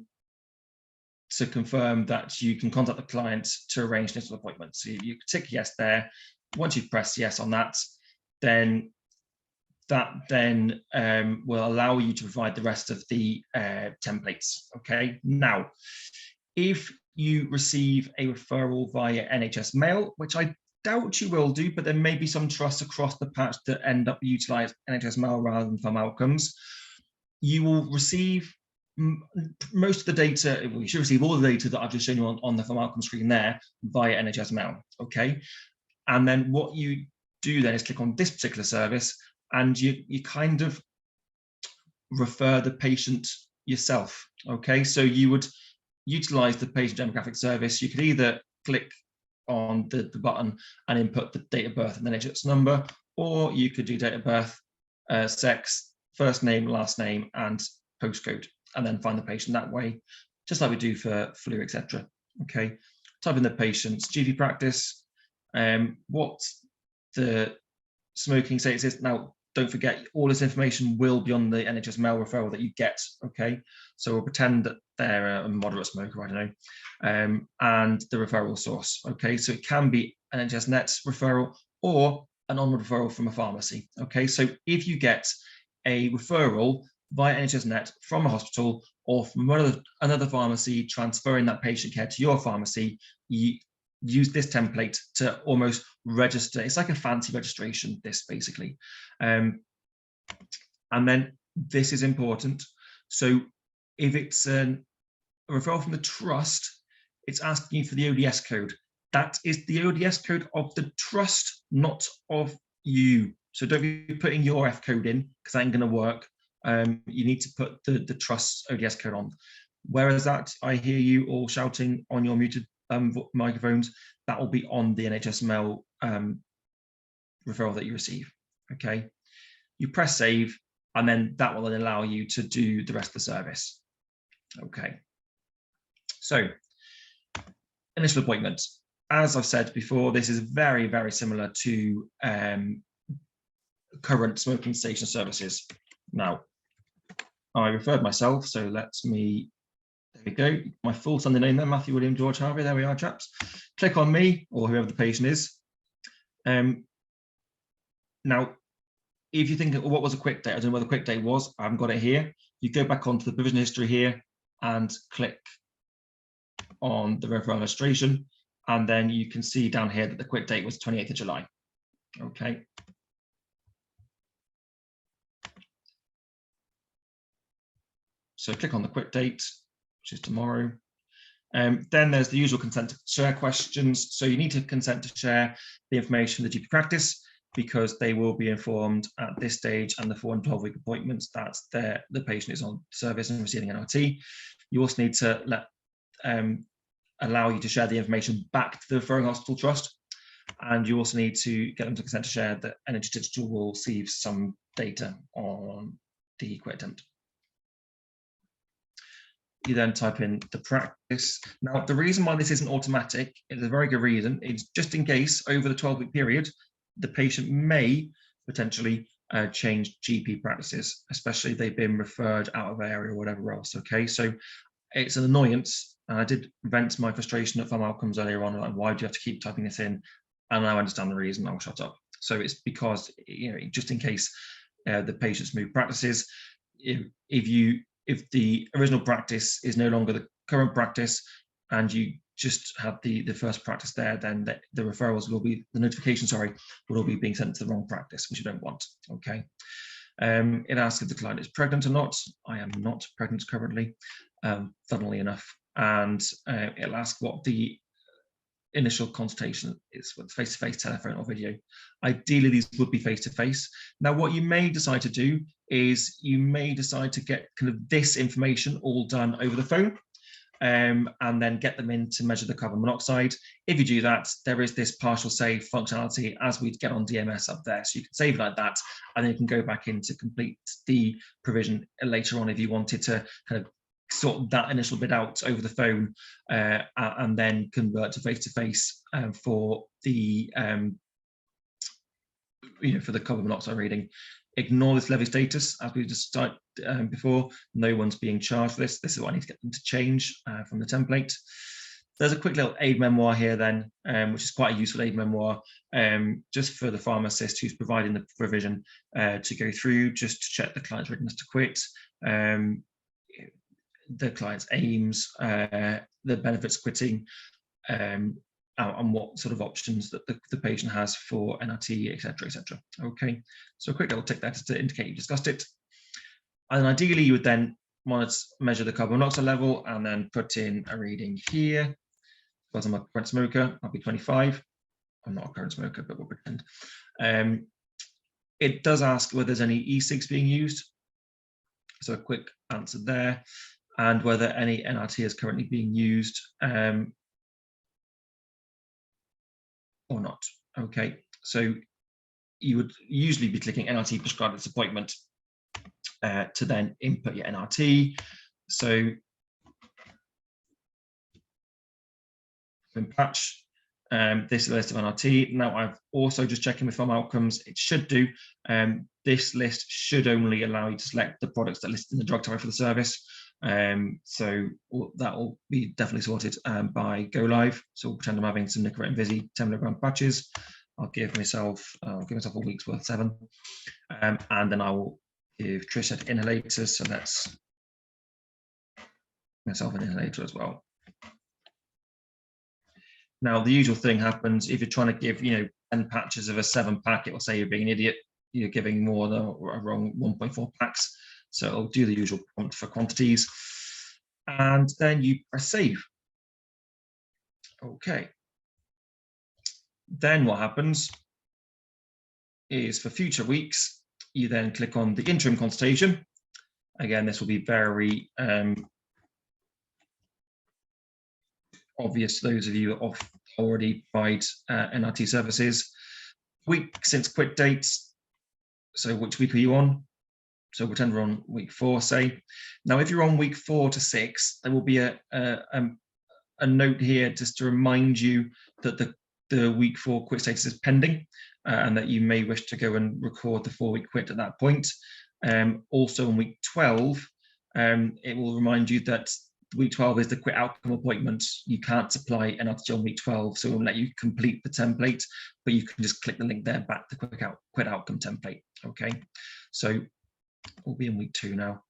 confirm that you can contact the client to arrange an initial appointment. So you tick yes there. Once you've pressed yes on that, then that will allow you to provide the rest of the templates. Okay, now if you receive a referral via NHS mail, which I doubt you will do, but there may be some trusts across the patch that end up utilize NHS mail rather than PharmOutcomes, you will receive most of the data. Well, you should receive all the data that I've just shown you on the PharmOutcomes screen there via NHS mail. Okay, and then what you do then is click on this particular service, and you kind of refer the patient yourself. Okay, so you would utilize the patient demographic service. You could either click on the button and input the date of birth and the NHS number, or you could do date of birth, sex, first name, last name, and postcode, and then find the patient that way, just like we do for flu, etc. Okay, type in the patient's GP practice, what the smoking status is. Now, don't forget, all this information will be on the NHS mail referral that you get. Okay, so we'll pretend that they're a moderate smoker, I don't know, and the referral source. Okay, so it can be an NHS Net referral or an onward referral from a pharmacy. Okay, so if you get a referral via NHS Net from a hospital or from another pharmacy transferring that patient care to your pharmacy, you use this template to almost register. It's like a fancy registration, this basically. And then this is important. So if it's a referral from the trust, it's asking you for the ODS code. That is the ODS code of the trust, not of you. So don't be putting your F code in, because that ain't going to work. You need to put the trust ODS code on. Whereas that, I hear you all shouting on your muted microphones, that will be on the NHS mail referral that you receive. Okay, you press save, and then that will then allow you to do the rest of the service. Okay, so initial appointment. as I've said before, this is very, very similar to current smoking cessation services. Now, I referred myself, so there we go. My full Sunday name there, Matthew William George Harvey. There we are, chaps. Click on me or whoever the patient is. Now, if you think, what was a quick date? I don't know where the quick date was. I haven't got it here. You go back onto the provision history here and click on the referral illustration, and then you can see down here that the quick date was 28th of July. Okay. So click on the quick date, which is tomorrow. Then there's the usual consent to share questions. So you need to consent to share the information with the GP practice, because they will be informed at this stage and the 4 and 12-week appointments that the patient is on service and receiving NRT. You also need to allow you to share the information back to the referring hospital trust, and you also need to get them to consent to share that NHS Digital will receive some data on the quit attempt. You then type in the practice. Now, the reason why this isn't automatic is a very good reason. It's just in case over the 12-week period, the patient may potentially change GP practices, especially if they've been referred out of area or whatever else. Okay, so it's an annoyance. And I did vent my frustration at PharmOutcomes earlier on, like, why do you have to keep typing this in? And I understand the reason. I'll shut up. So it's because, you know, just in case the patients move practices, if the original practice is no longer the current practice, and you just have the first practice there, then the referrals will be, the notification, sorry, will all be being sent to the wrong practice, which you don't want. Okay. It asks if the client is pregnant or not. I am not pregnant currently, funnily enough. And it'll ask what the initial consultation is, with face-to-face, telephone or video. Ideally, these would be face-to-face. Now, what you may decide to do is you may decide to get kind of this information all done over the phone, and then get them in to measure the carbon monoxide. If you do that, there is this partial save functionality as we get on DMS up there. So you can save like that, and then you can go back in to complete the provision later on if you wanted to kind of sort that initial bit out over the phone, and then convert to face-to-face for the for the carbon monoxide reading. Ignore this levy status, as we just started before. No one's being charged for this. This is what I need to get them to change from the template. There's a quick little aid memoir here then, which is quite a useful aid memoir, just for the pharmacist who's providing the provision to go through, just to check the client's readiness to quit, the client's aims, the benefits of quitting, and what sort of options that the patient has for NRT, etc., etc. Okay, so a quick little tick there to indicate you discussed it. And ideally, you would then measure the carbon monoxide level and then put in a reading here. Because I'm a current smoker, I'll be 25. I'm not a current smoker, but we'll pretend. It does ask whether there's any e-cigs being used. So a quick answer there, and whether any NRT is currently being used or not. Okay, so you would usually be clicking NRT prescribed at this appointment to then input your NRT. So in patch, this is a list of NRT. Now I've also just checking with PharmOutcomes, it should do. This list should only allow you to select the products that are listed in the drug tariff for the service. So that will be definitely sorted by go live. So we'll pretend I'm having some Nicorette and Visi 10 milligram patches. I'll give myself a week's worth 7, and then I will give Trish inhalators. So that's myself an inhalator as well. Now the usual thing happens if you're trying to give 10 patches of a 7-pack. It will say you're being an idiot. You're giving more than a wrong 1.4 packs. So it'll do the usual prompt for quantities, and then you press save. Okay. Then what happens is for future weeks, you then click on the interim consultation. Again, this will be very obvious to those of you who already provide NRT services. Week since quit dates. So which week are you on? So pretend we're on week 4, say. Now, if you're on week 4 to 6, there will be a a note here just to remind you that the week 4 quit status is pending, and that you may wish to go and record the 4-week quit at that point. Also on week 12, it will remind you that week 12 is the quit outcome appointment. You can't supply NRT on week 12, so it will let you complete the template, but you can just click the link there back to quit outcome template. Okay, so we'll be in week 2 now.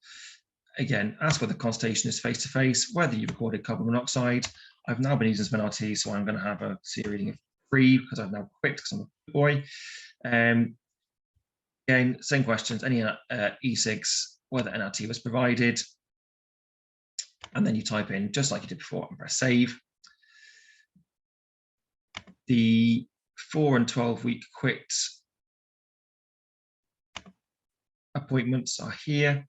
Again, ask whether the consultation is face-to-face, whether you recorded carbon monoxide. I've now been using some NRT, so I'm going to have a CA reading of 3 because I've now quit because I'm a good boy. Again, same questions, any e-cigs, whether NRT was provided, and then you type in, just like you did before, and press save. The 4 and 12-week quit appointments are here.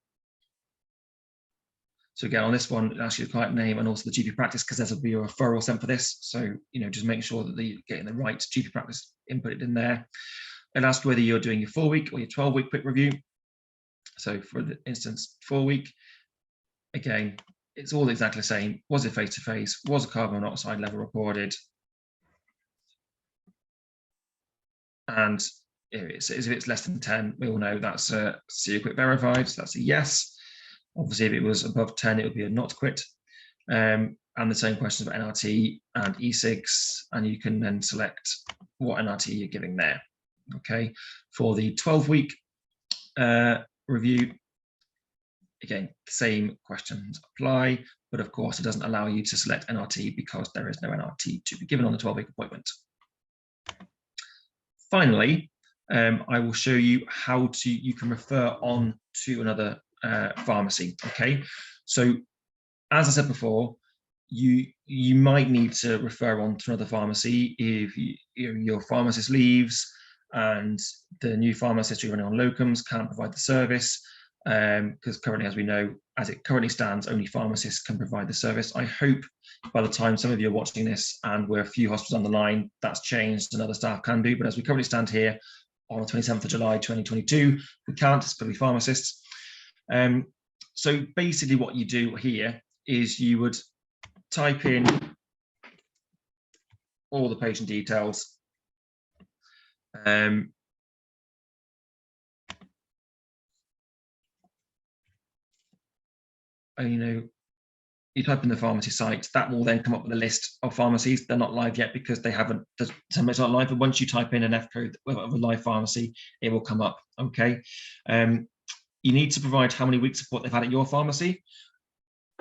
So again, on this one, it asks you the client name and also the GP practice, because there'll be a referral sent for this. So, just make sure that you're getting the right GP practice inputted in there. It'll ask whether you're doing your 4-week or your 12-week quick review. So for the instance, 4-week, again, it's all exactly the same. Was it face-to-face? Was a carbon monoxide level recorded? And if it's less than 10, we all know that's a CA quit verified, so that's a yes. Obviously, if it was above 10, it would be a not quit. And the same questions about NRT and e-cigs, and you can then select what NRT you're giving there. Okay, for the 12-week review, again, the same questions apply, but of course, it doesn't allow you to select NRT because there is no NRT to be given on the 12-week appointment. Finally, I will show you how you can refer on to another pharmacy. Okay, so as I said before, you might need to refer on to another pharmacy if your pharmacist leaves and the new pharmacist you're running on locums can't provide the service, because currently, as we know, as it currently stands, only pharmacists can provide the service. I hope by the time some of you are watching this and we're a few hospitals on the line, that's changed and other staff can do, but as we currently stand here on the 27th of July 2022, we can't, it's going to be pharmacists. So basically what you do here is you would type in all the patient details, and you type in the pharmacy site, that will then come up with a list of pharmacies. They're not live yet because they haven't, some it's not live, but once you type in an F code of a live pharmacy, it will come up. Okay. You need to provide how many weeks support they've had at your pharmacy.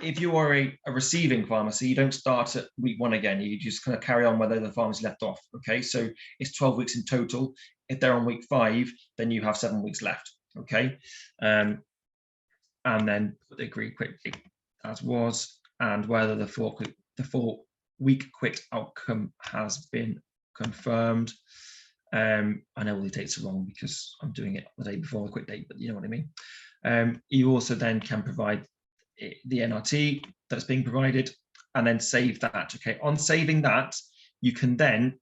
If you are a receiving pharmacy, you don't start at week 1 again. You just kind of carry on where the pharmacy left off. Okay, so it's 12 weeks in total. If they're on week 5, then you have 7 weeks left. Okay, and then put the agreed quit as was, and whether the 4-week quit outcome has been confirmed. I know all the dates are wrong because I'm doing it the day before the quit date, but you know what I mean. You also then can provide the NRT that's being provided and then save that. Okay, on saving that, you can then,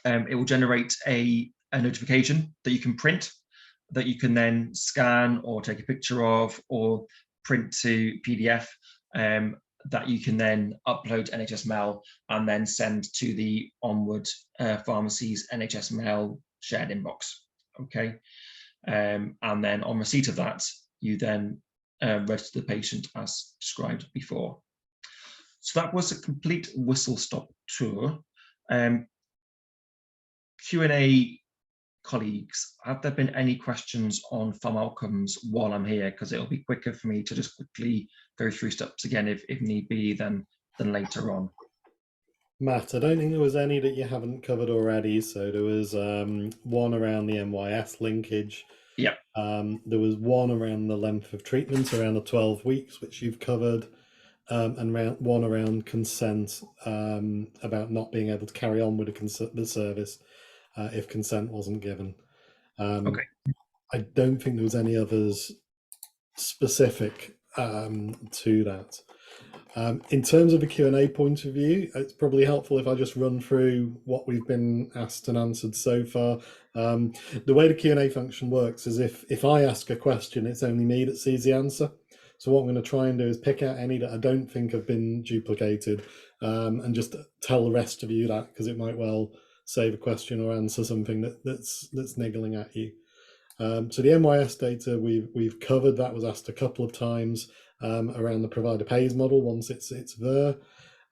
it will generate a notification that you can print, that you can then scan or take a picture of or print to PDF, that you can then upload to NHS Mail and then send to the Onward Pharmacy's NHS Mail shared inbox. Okay, and then on receipt of that, you then register the patient as described before. So that was a complete whistle-stop tour. Q&A, colleagues, have there been any questions on PharmOutcomes while I'm here? Because it'll be quicker for me to just quickly go through steps again if need be than later on. Matt, I don't think there was any that you haven't covered already. So there was one around the NYS linkage. Yeah. There was one around the length of treatment, around the 12 weeks, which you've covered, and one around consent, about not being able to carry on with the service if consent wasn't given. Okay. I don't think there was any others specific to that. In terms of a Q&A point of view, it's probably helpful if I just run through what we've been asked and answered so far. The way the Q&A function works is if I ask a question, it's only me that sees the answer. So what I'm going to try and do is pick out any that I don't think have been duplicated, and just tell the rest of you that, because it might well save a question or answer something that's niggling at you. So the NYS data we've covered. That was asked a couple of times around the provider pays model. Once it's there,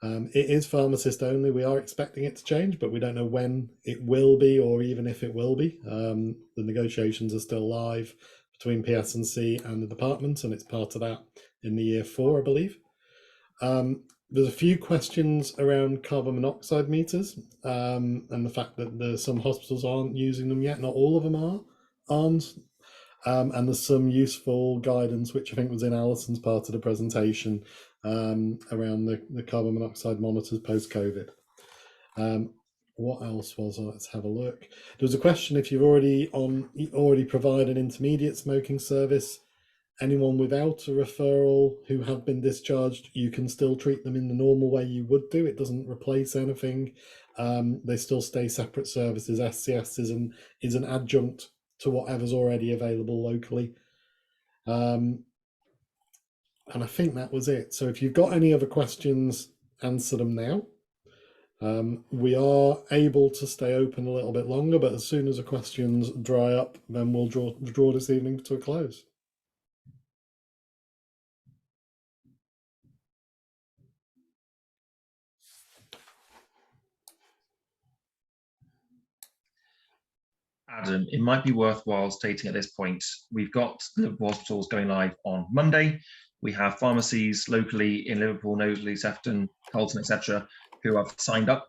it is pharmacist only. We are expecting it to change, but we don't know when it will be, or even if it will be. The negotiations are still live between PS&C and the department, and it's part of that in the year 4, I believe. There's a few questions around carbon monoxide meters, and the fact that some hospitals aren't using them yet. Not all of them aren't. And there's some useful guidance, which I think was in Alison's part of the presentation, around the carbon monoxide monitors post-COVID. What else was? Let's have a look. There was a question if you've already provide an intermediate smoking service. Anyone without a referral who have been discharged, you can still treat them in the normal way you would do. It doesn't replace anything. They still stay separate services. SCS is an adjunct to whatever's already available locally. And I think that was it. So if you've got any other questions, answer them now. We are able to stay open a little bit longer, but as soon as the questions dry up, then we'll draw this evening to a close. Adam, it might be worthwhile stating at this point, we've got Liverpool hospitals going live on Monday. We have pharmacies locally in Liverpool, Knowsley, Sefton, Colton, etc., who have signed up.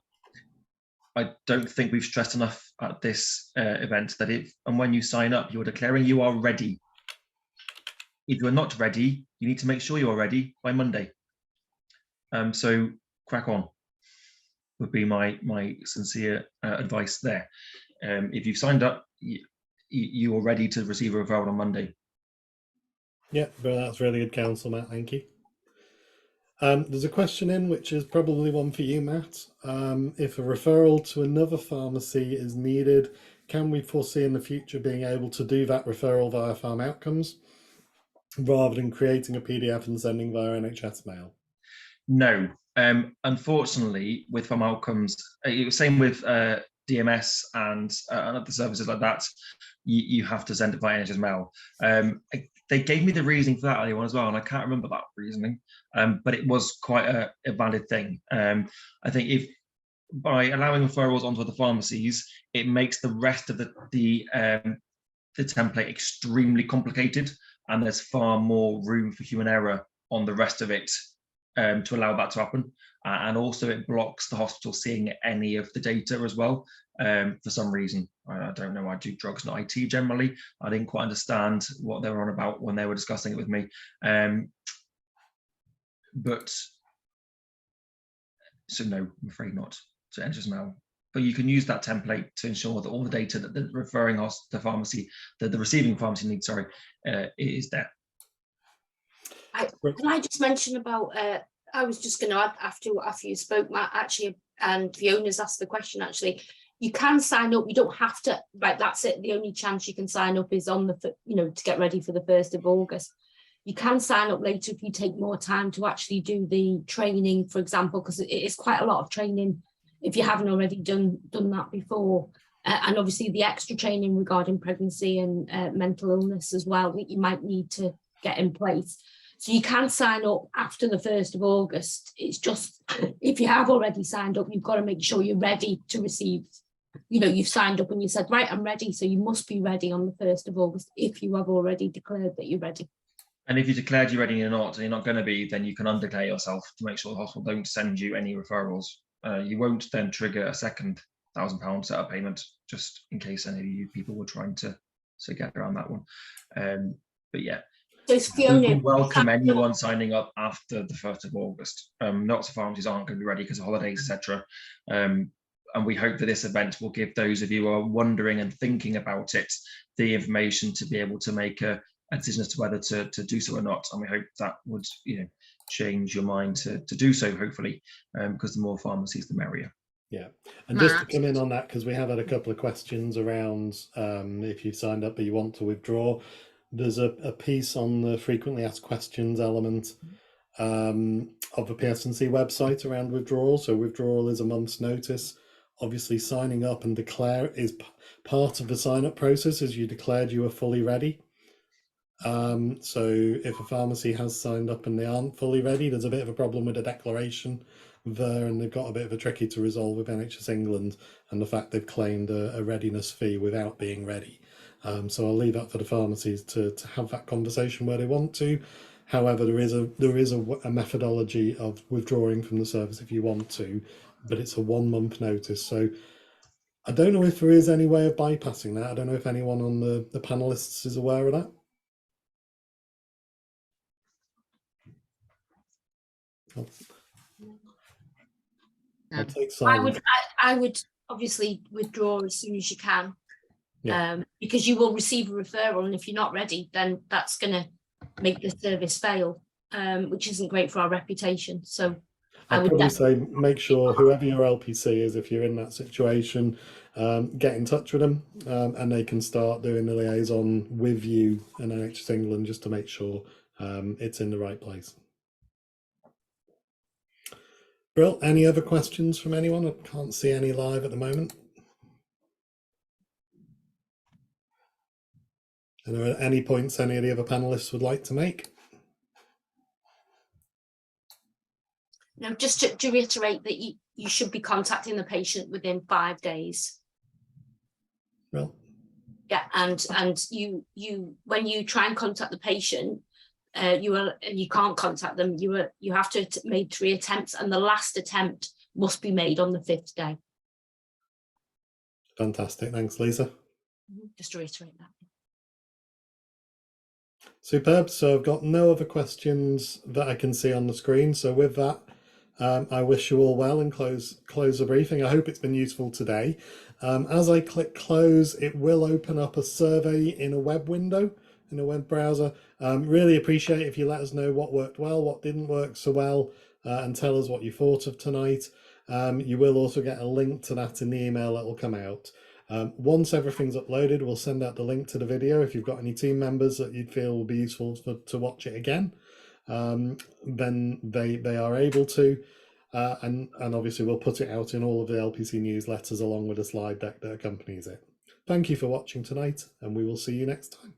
I don't think we've stressed enough at this event that if and when you sign up, you're declaring you are ready. If you're not ready, you need to make sure you are ready by Monday. So crack on would be my sincere advice there. If you've signed up, you are ready to receive a referral on Monday. Yeah, but that's really good counsel, Matt. Thank you. There's a question in, which is probably one for you, Matt. If a referral to another pharmacy is needed, can we foresee in the future being able to do that referral via PharmOutcomes rather than creating a PDF and sending via NHS mail? No. Unfortunately, with PharmOutcomes, same with DMS and other services like that, you have to send it by NHS mail. They gave me the reasoning for that earlier on as well, and I can't remember that reasoning, but it was quite a valid thing. I think if by allowing referrals onto other pharmacies, it makes the rest of the template extremely complicated, and there's far more room for human error on the rest of it to allow that to happen. And also it blocks the hospital seeing any of the data as well, for some reason. I don't know, I do drugs and IT generally. I didn't quite understand what they were on about when they were discussing it with me. But, so no, I'm afraid not to NHS mail. But you can use that template to ensure that all the data that the referring the pharmacy, the receiving pharmacy needs, sorry, is there. Can I just mention about, I was just going to add after you spoke, Matt, actually, and Fiona's asked the question, actually, you can sign up, you don't have to, right, that's it, the only chance you can sign up is on the, to get ready for the 1st of August. You can sign up later if you take more time to actually do the training, for example, because it is quite a lot of training if you haven't already done that before. And obviously the extra training regarding pregnancy and mental illness as well that you might need to get in place. So you can sign up after the 1st of August. It's just, if you have already signed up, you've got to make sure you're ready to receive, you've signed up and you said, right, I'm ready. So you must be ready on the 1st of August if you have already declared that you're ready. And if you declared you're ready and you're not going to be, then you can undeclare yourself to make sure the hospital don't send you any referrals. You won't then trigger a second £1,000 setup payment, just in case any of you people were trying to get around that one. But yeah. We welcome anyone signing up after the 1st of August. Lots of pharmacies aren't going to be ready because of holidays, etc. And we hope that this event will give those of you who are wondering and thinking about it the information to be able to make a decision as to whether to do so or not. And we hope that would change your mind to do so, hopefully, because the more pharmacies, the merrier. Yeah, and just to come in on that, because we have had a couple of questions around if you've signed up but you want to withdraw. There's a piece on the frequently asked questions element of the PS&C website around withdrawal. So withdrawal is a month's notice. Obviously, signing up and declare is part of the sign-up process, as you declared you were fully ready. So if a pharmacy has signed up and they aren't fully ready, there's a bit of a problem with the declaration there, and they've got a bit of a tricky to resolve with NHS England and the fact they've claimed a readiness fee without being ready. So I'll leave that for the pharmacies to have that conversation where they want to. However, there is a methodology of withdrawing from the service if you want to, but it's a 1 month notice. So I don't know if there is any way of bypassing that. I don't know if anyone on the panelists is aware of that. I'll take silence. I would obviously withdraw as soon as you can, Yeah. because you will receive a referral, and if you're not ready, then that's going to make the service fail, which isn't great for our reputation. So I'd probably say make sure whoever your LPC is, if you're in that situation, get in touch with them, and they can start doing the liaison with you and NHS England just to make sure it's in the right place. Brill, any other questions from anyone? I can't see any live at the moment. Are there any points any of the other panelists would like to make? No, just to reiterate that you should be contacting the patient within 5 days. Well, yeah, and you when you try and contact the patient, you can't contact them. You have to make 3 attempts, and the last attempt must be made on the 5th day. Fantastic, thanks, Lisa. Just to reiterate that. Superb. So I've got no other questions that I can see on the screen. So with that, I wish you all well and close the briefing. I hope it's been useful today. As I click close, it will open up a survey in a web window, in a web browser. Really appreciate if you let us know what worked well, what didn't work so well, and tell us what you thought of tonight. You will also get a link to that in the email that will come out. Once everything's uploaded, we'll send out the link to the video. If you've got any team members that you'd feel will be useful to watch it again, then they are able to. And obviously we'll put it out in all of the LPC newsletters along with a slide deck that accompanies it. Thank you for watching tonight, and we will see you next time.